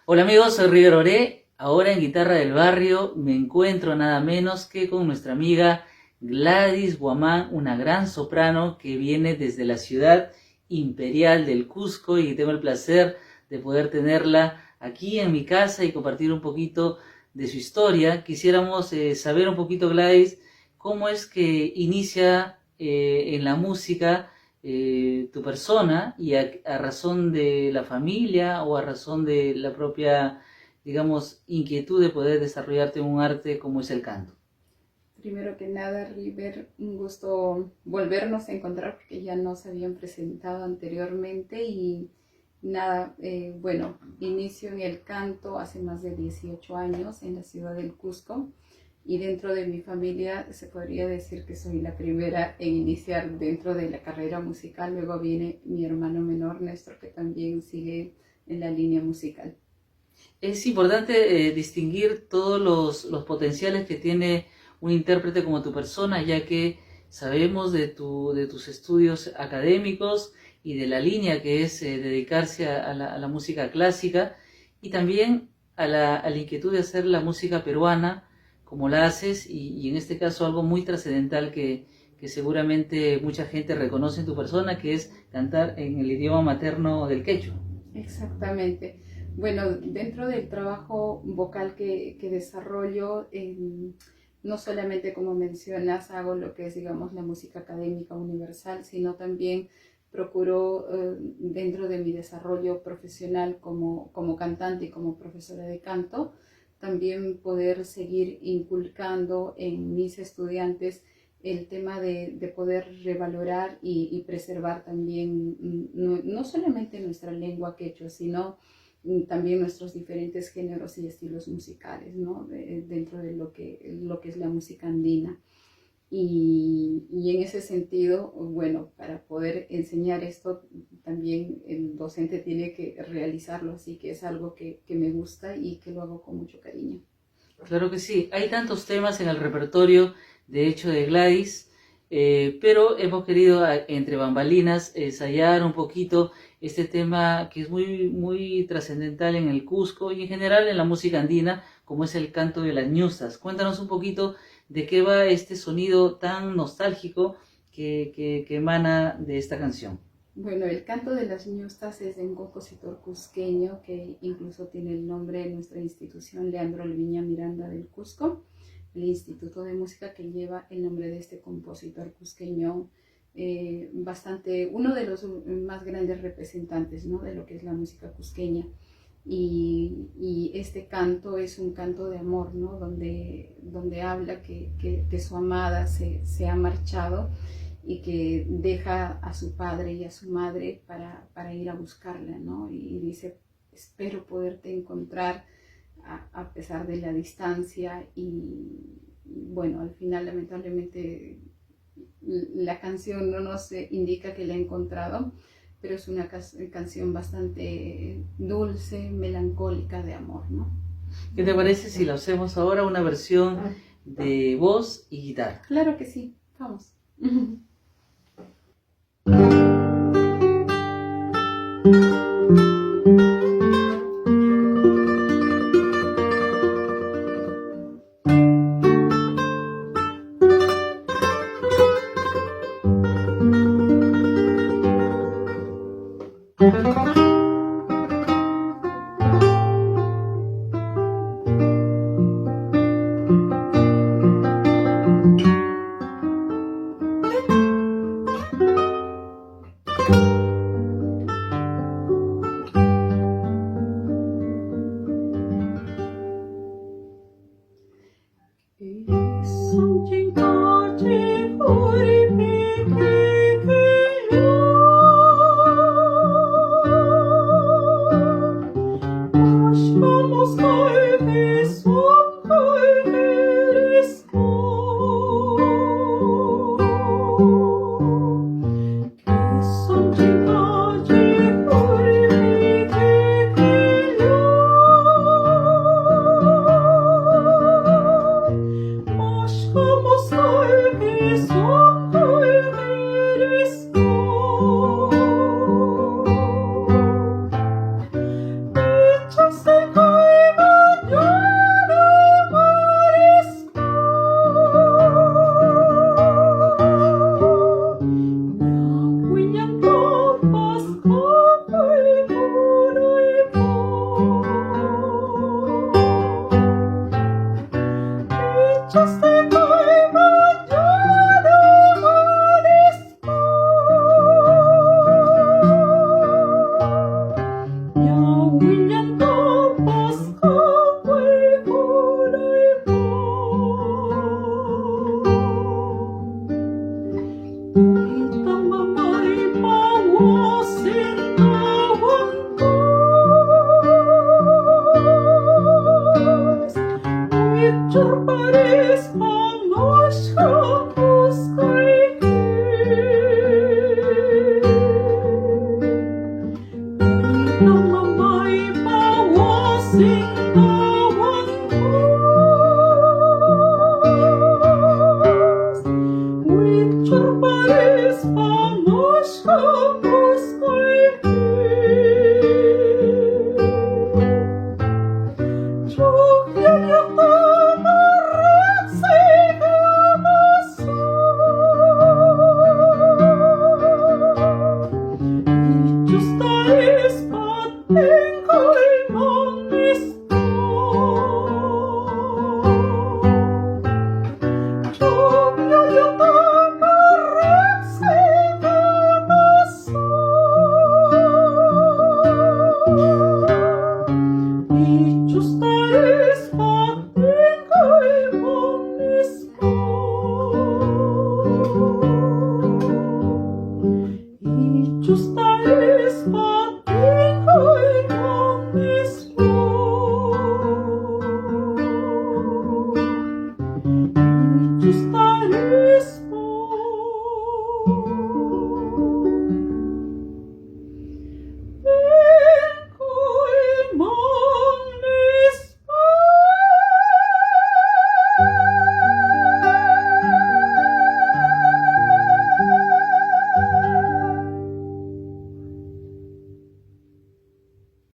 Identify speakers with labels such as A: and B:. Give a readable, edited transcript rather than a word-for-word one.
A: Hola amigos, soy River Oré. Ahora en Guitarra del Barrio me encuentro nada menos que con nuestra amiga Gladys Guamán, una gran soprano que viene desde la ciudad imperial del Cusco y tengo el placer de poder tenerla aquí en mi casa y compartir un poquito de su historia. Quisiéramos saber un poquito, Gladys, cómo es que inicia en la música tu persona y a razón de la familia o a razón de la propia, digamos, inquietud de poder desarrollarte en un arte como es el canto.
B: Primero que nada, River, un gusto volvernos a encontrar porque ya nos habían presentado anteriormente y nada, bueno, inicio en el canto hace más de 18 años en la ciudad del Cusco y dentro de mi familia se podría decir que soy la primera en iniciar dentro de la carrera musical. Luego viene mi hermano menor, Néstor, que también sigue en la línea musical.
A: Es importante distinguir todos los potenciales que tiene un intérprete como tu persona, ya que sabemos de tus estudios académicos y de la línea que es dedicarse a la música clásica y también a la inquietud de hacer la música peruana como la haces y en este caso algo muy trascendental que seguramente mucha gente reconoce en tu persona, que es cantar en el idioma materno del quechua.
B: Exactamente. Bueno, dentro del trabajo vocal que desarrollo, no solamente como mencionas, hago lo que es, digamos, la música académica universal, sino también procuro dentro de mi desarrollo profesional como cantante y como profesora de canto, también poder seguir inculcando en mis estudiantes el tema de poder revalorar y preservar también no solamente nuestra lengua quechua, sino también nuestros diferentes géneros y estilos musicales, ¿no? Dentro de lo que es la música andina. Y en ese sentido, bueno, para poder enseñar esto, también el docente tiene que realizarlo, así que es algo que me gusta y que lo hago con mucho cariño.
A: Claro que sí, hay tantos temas en el repertorio, de hecho, de Gladys, pero hemos querido entre bambalinas ensayar un poquito este tema que es muy trascendental en el Cusco y en general en la música andina, como es el canto de las ñustas. Cuéntanos un poquito de qué va este sonido tan nostálgico que emana de esta canción.
B: Bueno, el canto de las ñustas es de un compositor cusqueño que incluso tiene el nombre de nuestra institución, Leandro Leviña Miranda del Cusco, el Instituto de Música que lleva el nombre de este compositor cusqueño, uno de los más grandes representantes, ¿no?, de lo que es la música cusqueña. Y este canto es un canto de amor, ¿no?, donde habla que su amada se ha marchado y que deja a su padre y a su madre para ir a buscarla, ¿no? Y dice, espero poderte encontrar a pesar de la distancia y bueno, al final lamentablemente la canción no nos indica que la ha encontrado, pero es una canción bastante dulce, melancólica de amor, ¿no?
A: ¿Qué te parece si lo hacemos ahora una versión de voz y guitarra?
B: Claro que sí, vamos.
C: Just like Each